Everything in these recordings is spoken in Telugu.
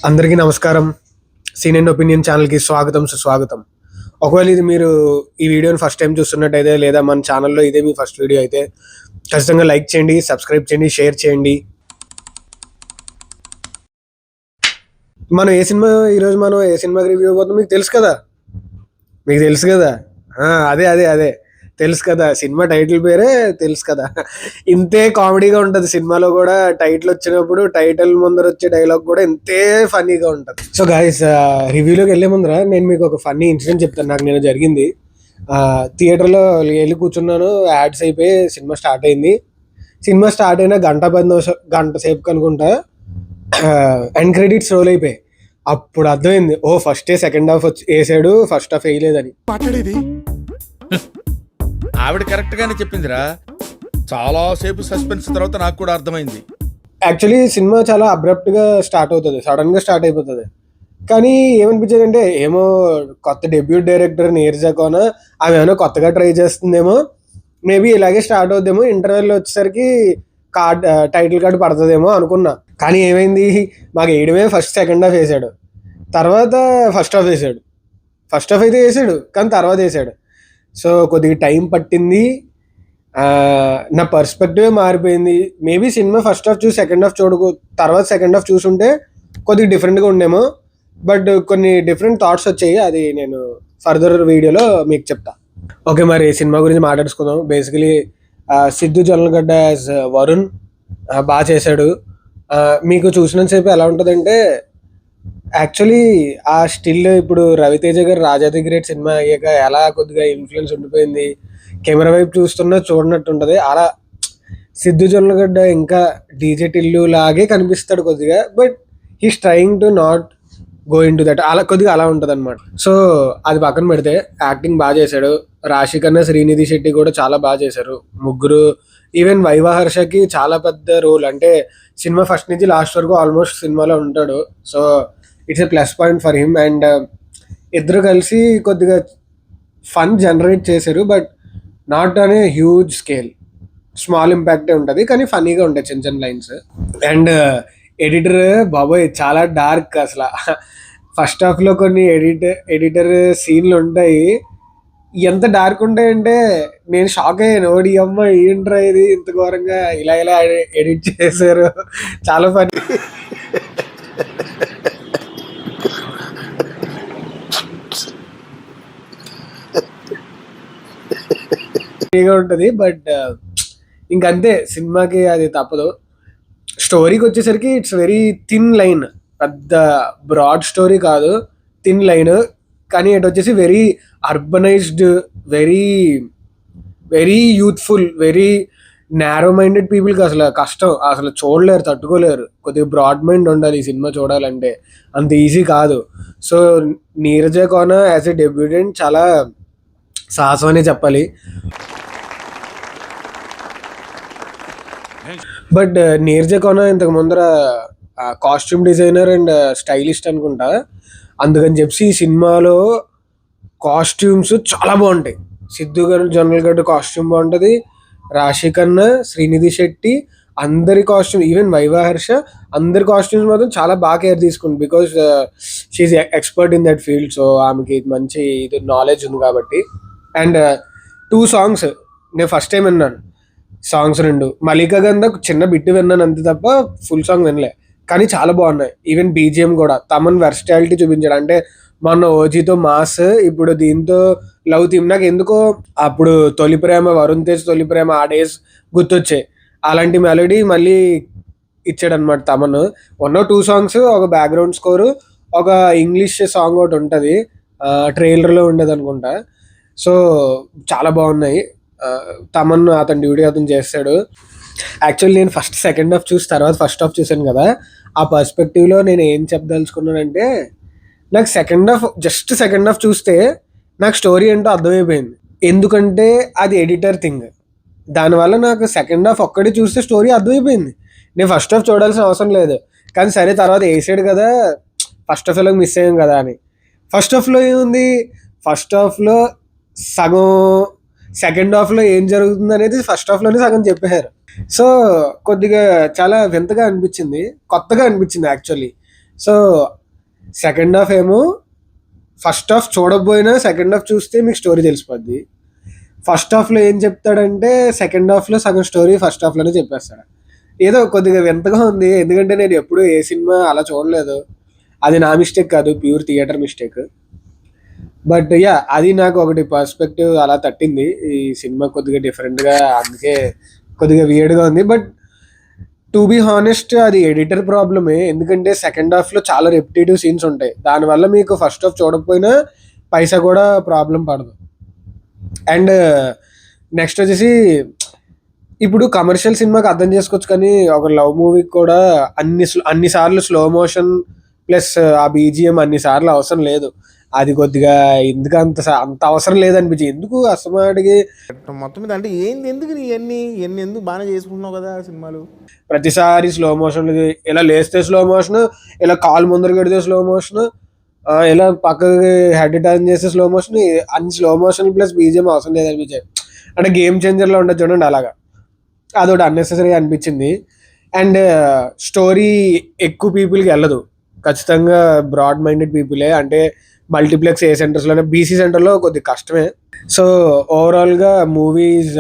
అందరికీ నమస్కారం. సీన్ అండ్ ఒపీనియన్ ఛానల్‌కి స్వాగతం, సుస్వాగతం. ఒకవేళ ఇది మీరు ఈ వీడియోని ఫస్ట్ టైమ్ చూస్తున్నట్టయితే, లేదా మన ఛానల్‌లో ఇదే మీ ఫస్ట్ వీడియో అయితే ఖచ్చితంగా లైక్ చేయండి, సబ్స్క్రైబ్ చేయండి, షేర్ చేయండి. ఈరోజు మనం ఏ సినిమాకి రివ్యూ ఇవ్వబోతున్నాం మీకు తెలుసు కదా? మీకు తెలుసు కదా? అదే. తెలుసు కదా, సినిమా టైటిల్ పేరే తెలుసు కదా. ఇంతే కామెడీగా ఉంటుంది సినిమాలో కూడా. టైటిల్ వచ్చినప్పుడు టైటిల్ ముందర వచ్చే డైలాగ్ కూడా ఇంతే ఫన్నీగా ఉంటుంది. సో గైస్, రివ్యూలోకి వెళ్ళే ముందర నేను మీకు ఒక ఫన్నీ ఇన్సిడెంట్ చెప్తాను. నాకు నేను జరిగింది. థియేటర్లో వెళ్ళి కూర్చున్నాను, యాడ్స్ అయిపోయి సినిమా స్టార్ట్ అయింది. సినిమా స్టార్ట్ అయిన గంట సేపు అనుకుంటా ఎండ్ క్రెడిట్స్ రోల్ అయిపోయాయి. అప్పుడు అర్థమైంది, ఫస్ట్ సెకండ్ హాఫ్ వచ్చి వేసాడు, ఫస్ట్ హాఫ్ వేయలేదని. ఆవిడ కరెక్ట్ గానే చెప్పిందిరా. చాలా సేపు సస్పెన్స్ తర్వాత నాకు కూడా అర్థమైంది. యాక్చువల్లీ సినిమా చాలా అబ్రప్ట్ గా స్టార్ట్ అవుతుంది, సడన్ గా స్టార్ట్ అయిపోతుంది. కానీ ఏమనిపించేది అంటే, ఏమో కొత్త డెబ్యూట్ డైరెక్టర్ నీరజ కోన, ఆమె ఏమైనా కొత్తగా ట్రై చేస్తుందేమో, మేబీ ఇలాగే స్టార్ట్ అవుద్దేమో, ఇంటర్వెల్ వచ్చేసరికి టైటిల్ కార్డు పడుతుందేమో అనుకున్నా. కానీ ఏమైంది, మాకు వేయడమే ఫస్ట్ సెకండ్ హాఫ్ వేసాడు, తర్వాత ఫస్ట్ హాఫ్ వేసాడు. ఫస్ట్ హాఫ్ అయితే వేసాడు, కానీ తర్వాత వేసాడు. సో కొద్దిగా టైం పట్టింది, నా పర్స్పెక్టివే మారిపోయింది. మేబీ సినిమా ఫస్ట్ హాఫ్ చూసి సెకండ్ హాఫ్ తర్వాత సెకండ్ హాఫ్ చూసుంటే కొద్దిగా డిఫరెంట్గా ఉండేమో. బట్ కొన్ని డిఫరెంట్ థాట్స్ వచ్చాయి, అది నేను ఫర్దర్ వీడియోలో మీకు చెప్తా. ఓకే, మరి సినిమా గురించి మాట్లాడుకుందాం. బేసికలీ సిద్ధు జొన్నలగడ్డ యాజ్ వరుణ్ బాగా చేశాడు. మీకు చూసినంతసేపు ఎలా ఉంటుందంటే, యాక్చువల్లీ ఆ స్టిల్ ఇప్పుడు రవితేజ గారు రాజా ది గ్రేట్ సినిమా అయ్యాక ఎలా కొద్దిగా ఇన్ఫ్లుయెన్స్ ఉండిపోయింది, కెమెరా వైపు చూస్తున్నా చూడనట్టు ఉంటుంది. అలా సిద్ధు జొన్నలగడ్డ ఇంకా డీజే టిల్లు లాగే కనిపిస్తాడు కొద్దిగా, but he's trying to not go in to that, అలా కొద్దిగా అలా ఉంటుంది అనమాట. సో అది పక్కన పెడితే యాక్టింగ్ బాగా చేశాడు. రాశి కన్నా శ్రీనిధి శెట్టి కూడా చాలా బాగా చేశారు ముగ్గురు. ఈవెన్ వైవాహర్షకి చాలా పెద్ద రోల్, అంటే సినిమా ఫస్ట్ నుంచి లాస్ట్ వరకు ఆల్మోస్ట్ సినిమాలో ఉంటాడు. So it's a plus point for him. And ఇద్దరు కలిసి కొద్దిగా ఫన్ జనరేట్ చేశారు, but not on a huge scale, small ఇంపాక్టే ఉంటుంది, కానీ ఫన్నీగా ఉంటాయి చిన్న చిన్న లైన్స్. అండ్ ఎడిటర్ బాబోయ్ చాలా డార్క్ అసలు. ఫస్ట్ హాఫ్లో కొన్ని ఎడిటర్ సీన్లు ఉంటాయి, ఎంత డార్క్ ఉంటాయంటే నేను షాక్ అయ్యాను. ఓడి అమ్మ, ఏంట్రా ఇది ఇంత ఘోరంగా ఇలా ఎడిట్ చేశారు, చాలా ఫన్నీ ఉంటుంది. బట్ ఇంకంతే, సినిమాకి అది తప్పదు. స్టోరీకి వచ్చేసరికి ఇట్స్ వెరీ థిన్ లైన్, పెద్ద బ్రాడ్ స్టోరీ కాదు, థిన్ లైన్. కానీ ఇటు వచ్చేసి very urbanised, very very youthful, very narrow minded పీపుల్కి అసలు కష్టం, అసలు చూడలేరు, తట్టుకోలేరు. కొద్దిగా బ్రాడ్ మైండ్ ఉండాలి ఈ సినిమా చూడాలంటే, అంత ఈజీ కాదు. So Neeraja Kona as a debutante చాలా సాహసం అనే చెప్పాలి. బట్ నీరజ కోన ఇంతకు ముందర కాస్ట్యూమ్ డిజైనర్ అండ్ స్టైలిస్ట్ అనుకుంటా, అందుకని చెప్పి ఈ సినిమాలో కాస్ట్యూమ్స్ చాలా బాగుంటాయి. సిద్ధు గారు జొన్నలగడ్డ కాస్ట్యూమ్ బాగుంటుంది, రాశి కన్నా శ్రీనిధి శెట్టి అందరి కాస్ట్యూమ్, ఈవెన్ వైవాహర్ష అందరి కాస్ట్యూమ్స్ మాత్రం చాలా బాగా కేర్ తీసుకుంది, because she expert in that field. So ఆమెకి మంచి ఇది నాలెడ్జ్ ఉంది కాబట్టి. అండ్ 2 సాంగ్స్ నేను ఫస్ట్ టైం విన్నాను, సాంగ్స్ 2. మలికా గంధ చిన్న బిట్టు విన్నాను అంతే తప్ప ఫుల్ సాంగ్ వినలే, కానీ చాలా బాగున్నాయి. ఈవెన్ బీజిఎం కూడా తమన్ వెర్స్టాలిటీ చూపించాడు. అంటే మొన్న ఓజీతో మాస్, ఇప్పుడు దీంతో లవ్ థీమ్. నాకు ఎందుకో అప్పుడు తొలి ప్రేమ, వరుణ్ తేజ్ తొలి ప్రేమ, ఆ డేస్ గుర్తొచ్చాయి. అలాంటి మెలోడీ మళ్ళీ ఇచ్చాడు అనమాట తమన్. 1 or 2 సాంగ్స్, ఒక బ్యాక్గ్రౌండ్ స్కోరు, ఒక ఇంగ్లీష్ సాంగ్ ఒకటి ఉంటుంది, ట్రైలర్లో ఉండేది అనుకుంటా. సో చాలా బాగున్నాయి. తమన్ అతని డ్యూటీ అతను చేస్తాడు. యాక్చువల్లీ నేను ఫస్ట్ సెకండ్ హాఫ్ చూసి తర్వాత ఫస్ట్ హాఫ్ చూసాను కదా, ఆ పర్స్పెక్టివ్లో నేను ఏం చెప్పదలుచుకున్నానంటే, నాకు జస్ట్ సెకండ్ హాఫ్ చూస్తే నాకు స్టోరీ ఏంటో అర్థమైపోయింది. ఎందుకంటే అది ఎడిటర్ థింగ్, దానివల్ల నాకు సెకండ్ హాఫ్ ఒక్కటి చూస్తే స్టోరీ అర్థమైపోయింది. నేను ఫస్ట్ హాఫ్ చూడాల్సిన అవసరం లేదు. కానీ సరే తర్వాత వేసాడు కదా, ఫస్ట్ హాఫ్ ఎలాగో మిస్ అయ్యాం కదా అని. ఫస్ట్ హాఫ్లో ఏముంది, ఫస్ట్ హాఫ్లో సగం, సెకండ్ హాఫ్లో ఏం జరుగుతుంది అనేది ఫస్ట్ హాఫ్లోనే సగం చెప్పేశారు. సో కొద్దిగా చాలా వింతగా అనిపించింది, కొత్తగా అనిపించింది యాక్చువల్లీ. సో సెకండ్ హాఫ్ ఏమో ఫస్ట్ హాఫ్ చూడకపోయినా సెకండ్ హాఫ్ చూస్తే మీకు స్టోరీ తెలిసిపోద్ది. ఫస్ట్ హాఫ్లో ఏం చెప్తాడంటే సెకండ్ హాఫ్లో సగం స్టోరీ ఫస్ట్ హాఫ్లోనే చెప్పేస్తాడు. ఏదో కొద్దిగా వింతగా ఉంది, ఎందుకంటే నేను ఎప్పుడు ఏ సినిమా అలా చూడలేదు. అది నా మిస్టేక్ కాదు, pure theatre mistake. But yeah, అది నాకు ఒకటి పర్స్పెక్టివ్ అలా తట్టింది. ఈ సినిమా కొద్దిగా డిఫరెంట్గా, అందుకే కొద్దిగా వియర్డ్గా ఉంది. బట్ టు బీ హానెస్ట్ అది ఎడిటర్ ప్రాబ్లమే, ఎందుకంటే సెకండ్ హాఫ్లో చాలా రెపిటేటివ్ సీన్స్ ఉంటాయి. దానివల్ల మీకు ఫస్ట్ హాఫ్ చూడకపోయినా పైసా కూడా ప్రాబ్లం పడదు. అండ్ నెక్స్ట్ వచ్చేసి ఇప్పుడు కమర్షియల్ సినిమాకి అర్థం చేసుకోవచ్చు, కానీ ఒక లవ్ మూవీకి కూడా అన్నిసార్లు స్లో మోషన్ ప్లస్ ఆ బీజిఎం అన్నిసార్లు అవసరం లేదు. అది కొద్దిగా ఎందుకు అంత అవసరం లేదనిపించి, ఎందుకు అసమాడికి మొత్తం మీద అంటే ఏంది, ఎందుకు ఇవన్నీ ఎందుకు బాగానే చేసుకుంటున్నావు కదా సినిమాలు. ప్రతిసారి స్లో మోషన్, ఇలా లేస్తే స్లో మోషన్, ఇలా కాలు ముందర పెడితే స్లో మోషన్, ఇలా పక్కకి హెడ్ టర్న్ చేస్తే స్లో మోషన్, అన్ని స్లో మోషన్ ప్లస్ బీజిఎం అవసరం లేదనిపించాయి. అంటే గేమ్ చేంజర్లో ఉండదు చూడండి, అలాగా అదొకటి అన్నెసెసరీ అనిపించింది. అండ్ స్టోరీ ఎక్కువ పీపుల్కి వెళ్ళదు, ఖచ్చితంగా బ్రాడ్ మైండెడ్ పీపులే. అంటే మల్టీప్లెక్స్ ఏ సెంటర్స్లోనే, బీసీ సెంటర్లో కొద్దిగా కష్టమే. సో ఓవరాల్గా మూవీస్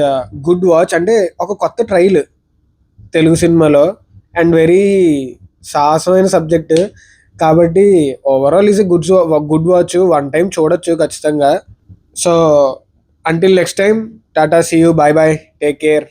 గుడ్ వాచ్. అంటే ఒక కొత్త ట్రైల్ తెలుగు సినిమాలో, అండ్ వెరీ సాహసమైన సబ్జెక్ట్ కాబట్టి overall is good watch. One time చూడొచ్చు ఖచ్చితంగా. సో అంటిల్ నెక్స్ట్ టైం, టాటా, see you, bye bye, take care.